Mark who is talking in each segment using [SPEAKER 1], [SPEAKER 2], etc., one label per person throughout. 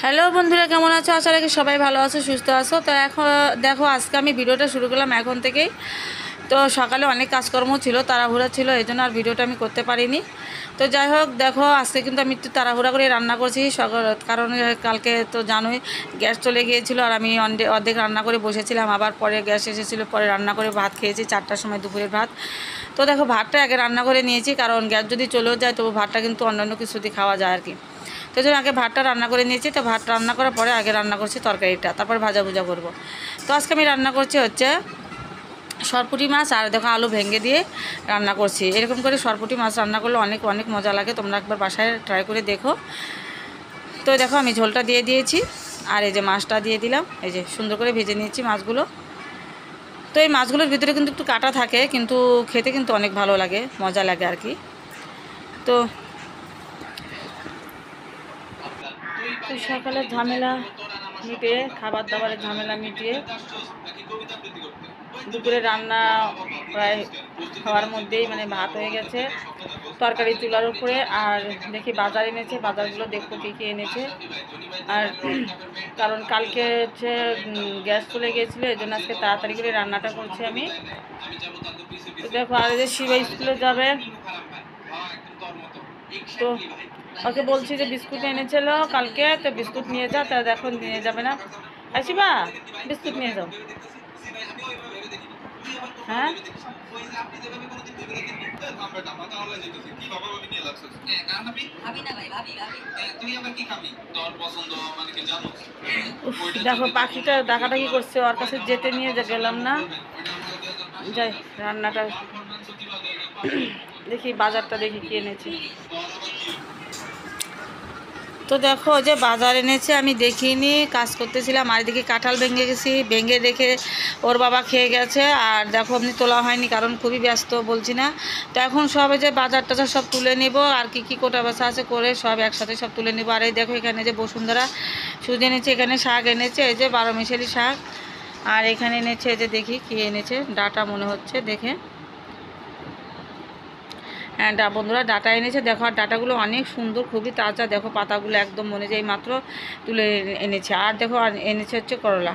[SPEAKER 1] Hello বন্ধুরা, কেমন আছো? আশা রাখি সবাই ভালো আছো, সুস্থ আছো। তো এখন দেখো, আজকে আমি ভিডিওটা শুরু করলাম এখন থেকেই। তো সকালে অনেক কাজকর্ম ছিল, তাড়াহুড়া ছিল, এই জন্য আর ভিডিওটা আমি করতে পারিনি। তো যাই হোক, দেখো আজকে কিন্তু আমি একটু তাড়াহুড়া করে রান্না করছি সকাল, কারণ কালকে তো জানোই গ্যাস চলে গিয়েছিলো আর আমি অর্ধেক রান্না করে বসেছিলাম, আবার পরে গ্যাস এসেছিলো, পরে রান্না করে ভাত খেয়েছি 4টার সময়, দুপুরের ভাত। তো দেখো, ভাতটা আগে রান্না করে নিয়েছি, কারণ গ্যাস যদি চলেও যায় তবু ভাতটা কিন্তু অন্যান্য কিছু দিয়ে খাওয়া যায় আর কি। তো জন্য আগে ভাতটা রান্না করে নিয়েছি। তো ভাত রান্না করার পরে আগে রান্না করছি তরকারিটা, তারপর ভাজা ভুজা করবো। তো আজকে আমি রান্না করছি হচ্ছে সরপুঁটি মাছ, আর দেখো আলু ভেঙে দিয়ে রান্না করছি। এরকম করে সরপুঁটি মাছ রান্না করলে অনেক অনেক মজা লাগে, তোমরা একবার বাসায় ট্রাই করে দেখো। তো দেখো আমি ঝোলটা দিয়ে দিয়েছি, আর এই যে মাছটা দিয়ে দিলাম, এই যে সুন্দর করে ভেজে নিয়েছি মাছগুলো। তো এই মাছগুলোর ভিতরে কিন্তু একটু কাটা থাকে, কিন্তু খেতে কিন্তু অনেক ভালো লাগে, মজা লাগে আর কি। তো তো সকালের ঝামেলা মিটিয়ে, খাবার দাবারের ঝামেলা মিটিয়ে দুপুরে রান্না প্রায় খাওয়ার মধ্যেই মানে ভাত হয়ে গেছে, তরকারি চুলার উপরে। আর দেখি বাজার এনেছে, বাজারগুলো দেখবো কী কী এনেছে। আর কারণ কালকে হচ্ছে গ্যাস চলে গিয়েছিলো, এই জন্য আজকে তাড়াতাড়ি করে রান্নাটা করছি আমি। তো দেখো, আর যে শিবা স্কুলে যাবে, তো ওকে বলছি যে বিস্কুট এনেছিল কালকে, তো বিস্কুট নিয়ে যা। তা দেখো নিয়ে যাবে না। আসিবা, বিস্কুট নিয়ে যাও। হ্যাঁ, দেখো পাখিটা ডাকাডাকি করছে, ওর কাছে যেতে নিয়ে গেলাম না। যাই রান্নাটা দেখি, বাজারটা দেখি কি এনেছি। তো দেখো যে বাজার এনেছে, আমি দেখিনি, কাজ করতেছিলাম, আর এদিকে কাঁঠাল ভেঙে গেছি, ভেঙে রেখে ওর বাবা খেয়ে গেছে। আর দেখো এমনি তোলা হয়নি, কারণ খুবই ব্যস্ত, বলছি না। তো এখন সব যে বাজার টাজার সব তুলে নেব, আর কি কোটা বেচা আছে করে সব একসাথে সব তুলে নেব। আর এই দেখো এখানে যে বসুন্ধরা সুজি এনেছে, এখানে শাক এনেছে, এই যে 12 মিশালি শাক। আর এখানে এনেছে, এই যে দেখি কি এনেছে, ডাটা মনে হচ্ছে দেখে। হ্যাঁ বন্ধুরা, ডাটা এনেছে দেখো, আর ডাটাগুলো অনেক সুন্দর, খুবই তাজা। দেখো পাতাগুলো একদম মনে যায় মাত্র তুলে এনেছে। আর দেখো এনেছে হচ্ছে করলা,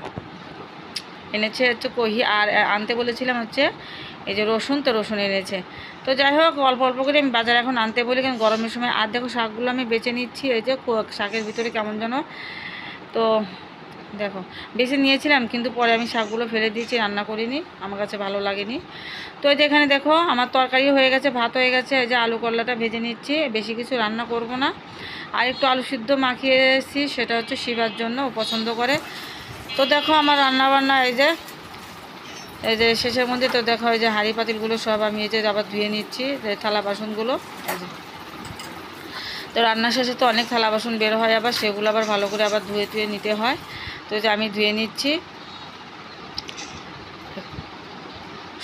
[SPEAKER 1] এনেছে হচ্ছে কহি। আর আনতে বলেছিলাম হচ্ছে এই যে রসুন, তো রসুন এনেছে। তো যাই হোক, অল্প অল্প করে আমি বাজার এখন আনতে বলি, কারণ গরমের সময়। আর দেখো শাকগুলো আমি বেছে নিচ্ছি, এই যে শাকের ভিতরে কেমন যেন, তো দেখো বেছে নিয়েছিলাম, কিন্তু পরে আমি শাকগুলো ফেলে দিয়েছি, রান্না করিনি, আমার কাছে ভালো লাগেনি। তো এই যে এখানে দেখো আমার তরকারি হয়ে গেছে, ভাত হয়ে গেছে, এই যে আলু করলাটা ভেজে নিচ্ছি, বেশি কিছু রান্না করব না। আর একটু আলু সিদ্ধ মাখিয়েছি, সেটা হচ্ছে শিবার জন্য, ও পছন্দ করে। তো দেখো আমার রান্না বান্না এই যে শেষের মধ্যে। তো দেখো এই যে হাঁড়ি পাতিলগুলো সব আমি এই যে আবার ধুয়ে নিচ্ছি, থালা বাসনগুলো। তো রান্নার শেষে তো অনেক থালা বাসন বের হয়, আবার সেগুলো আবার ভালো করে আবার ধুয়ে নিতে হয়। তো যে আমি ধুয়ে নিচ্ছি,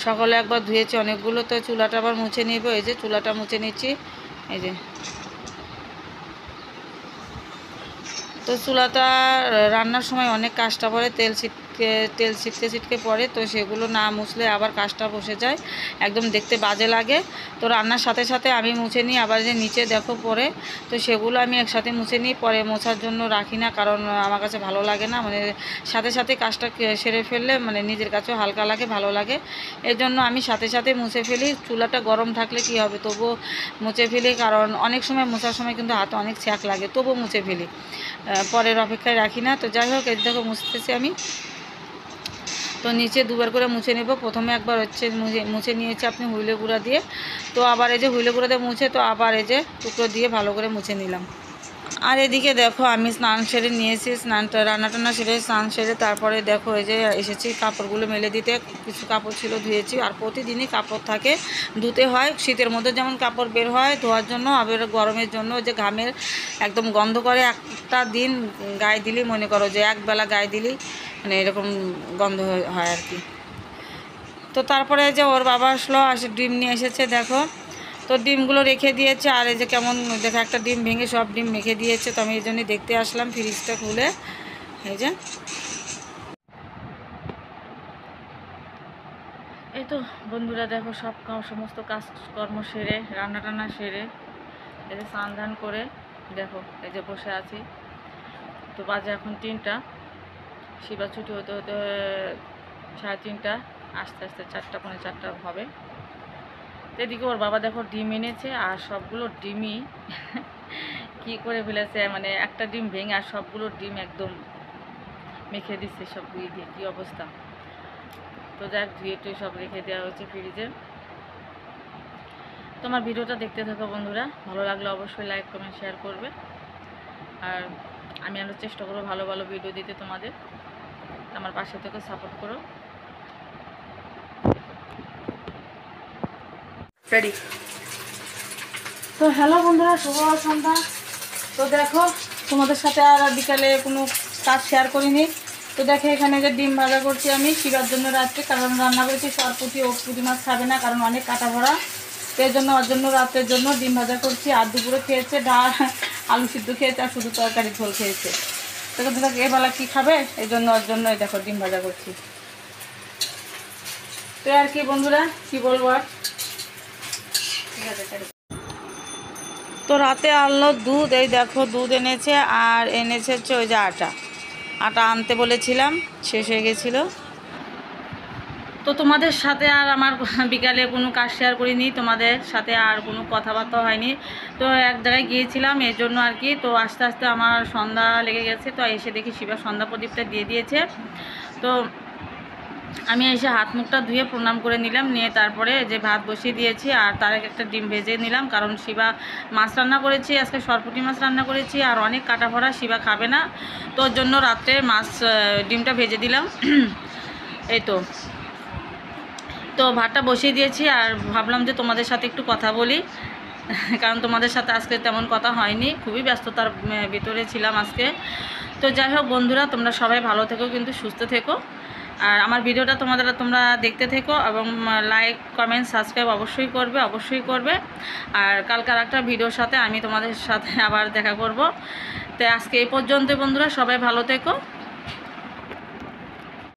[SPEAKER 1] সকালে একবার ধুয়েছি অনেকগুলো। তো চুলাটা আবার মুছে নিব, এই যে চুলাটা মুছে নিচ্ছি, এই যে। তো চুলাটা রান্নার সময় অনেক কাজটা পড়ে, তেল ছিটকে পড়ে, তো সেগুলো না মুছলে আবার কাজটা বসে যায়, একদম দেখতে বাজে লাগে। তো রান্নার সাথে সাথে আমি মুছে নিই, আবার যে নিচে দেখো পরে, তো সেগুলো আমি একসাথে মুছে নিই, পরে মোছার জন্য রাখি না, কারণ আমার কাছে ভালো লাগে না, মানে সাথে সাথে কাজটা সেরে ফেললে মানে নিজের কাছেও হালকা লাগে, ভালো লাগে। এর জন্য আমি সাথে সাথে মুছে ফেলি। চুলাটা গরম থাকলে কি হবে, তবুও মুছে ফেলি, কারণ অনেক সময় মোছার সময় কিন্তু হাতে অনেক ছ্যাঁক লাগে, তবুও মুছে ফেলি, পরের অপেক্ষায় রাখি না। তো যাই হোক, এই দেখো মুছতেছি আমি। তো নিচে দুবার করে মুছে নেব। প্রথমে একবার হচ্ছে মুছে নিয়েছি আপনি হুইলে গুঁড়া দিয়ে, তো আবার এই যে হুইলে গুঁড়া দিয়ে মুছে, তো আবার এই যে টুকরো দিয়ে ভালো করে মুছে নিলাম। আর এদিকে দেখো আমি স্নান সেরে নিয়েছি, রান্না টান্না সেরে স্নান সেরে তারপরে দেখো এই যে এসেছি কাপড়গুলো মেলে দিতে। কিছু কাপড় ছিল, ধুয়েছি। আর প্রতিদিনই কাপড় থাকে, ধুতে হয়। শীতের মধ্যে যেমন কাপড় বের হয় ধোয়ার জন্য, আবার গরমের জন্য যে ঘামের একদম গন্ধ করে, একটা দিন গায়ে দিলেই মনে করো যে একবেলা গায়ে দিলেই মানে এরকম গন্ধ হয় আর কি। তো তারপরে যে ওর বাবা আসলো, ডিম নিয়ে এসেছে দেখো। তো ডিমগুলো রেখে দিয়েছে, আর এই যে কেমন দেখো একটা ডিম ভেঙে সব ডিম মেখে দিয়েছে। তো আমি এই জন্যই দেখতে আসলাম ফ্রিজটা খুলে। এই যে এই তো বন্ধুরা দেখো, সমস্ত কাজকর্ম সেরে, রান্না টান্না সেরে, এই যে স্নান ধান করে দেখো এই যে বসে আছি। তো বাজে এখন 3টা, শিবা ছুটি হতে হতে 3:30, আস্তে আস্তে 4টা, পৌনে 4টা হবে। তো এদিকে ওর বাবা দেখো ডিম এনেছে, আর সবগুলো ডিমই কি করে ফেলেছে, মানে একটা ডিম ভেঙে আর সবগুলো ডিম একদম মেখে দিচ্ছে সব ধুয়ে দিয়ে, কী অবস্থা। তো যাক ধুয়ে টুয়ে সব রেখে দেওয়া হয়েছে ফ্রিজে। তোমার ভিডিওটা দেখতে থাকো বন্ধুরা, ভালো লাগলে অবশ্যই লাইক কমেন্ট শেয়ার করবে। আর আমি আরও চেষ্টা করবো ভালো ভালো ভিডিও দিতে তোমাদের, আমার পাশে থেকে সাপোর্ট করো। রেডি। তো হ্যালো বন্ধুরা, শুভ সন্ধ্যা। তো দেখো তোমাদের সাথে আর বিকালে কোনো কাজ শেয়ার করিনি। তো দেখো এখানে যে ডিম ভাজা করছি আমি শিবার জন্য রাত্রে, কারণ রান্না করেছি সরপুঁটি ও পুঁটি মাছ খাবে না, কারণ অনেক কাটা ভরা। তো এর জন্য ওর জন্য রাত্রের জন্য ডিম ভাজা করছি। আর দুপুরে খেয়েছে ডাল, আলু সিদ্ধ খেয়েছে, আর শুধু তরকারি ঝোল খেয়েছে। তো দেখো এবেলা কী খাবে, এই জন্য ওর জন্য দেখো ডিম ভাজা করছি। তো আর কি বন্ধুরা, কি বলবো আর। ঠিক আছে। তো রাতে আনলো দুধ, এই দেখো দুধ এনেছে, আর এনেছে হচ্ছে ওই যে আটা আনতে বলেছিলাম, শেষ হয়ে গেছিলো। তো তোমাদের সাথে আর আমার বিকালে কোনো কাজ শেয়ার করিনি, তোমাদের সাথে আর কোনো কথাবার্তা হয়নি। তো এক জায়গায় গিয়েছিলাম এর জন্য আর কি। তো আস্তে আস্তে আমার সন্ধ্যা লেগে গেছে। তো এসে দেখি শিবা সন্ধ্যা প্রদীপটা দিয়ে দিয়েছে। তো আমি এসে হাত মুখটা ধুয়ে প্রণাম করে নিলাম, নিয়ে তারপরে যে ভাত বসিয়ে দিয়েছি, আর তার একটা ডিম ভেজে নিলাম, কারণ শিবা মাছ রান্না করেছি আজকে, সরপুঁটি মাছ রান্না করেছি, আর অনেক কাটা ভরা, শিবা খাবে না। তো ওর জন্য রাত্রে ডিমটা ভেজে দিলাম। এই তো ভাতটা বসিয়ে দিয়েছি, আর ভাবলাম যে তোমাদের সাথে একটু কথা বলি, কারণ তোমাদের সাথে আজকে তেমন কথা হয়নি, খুবই ব্যস্ততার ভিতরে ছিলাম আজকে। তো যাই হোক বন্ধুরা, তোমরা সবাই ভালো থেকো, কিন্তু সুস্থ থেকো। আর আমার ভিডিওটা তোমরা দেখতে থেকো, এবং লাইক কমেন্ট সাবস্ক্রাইব অবশ্যই করবে। আর কালকার একটা ভিডিওর সাথে আমি তোমাদের সাথে আবার দেখা করব। তো আজকে এই পর্যন্ত বন্ধুরা, সবাই ভালো থেকো।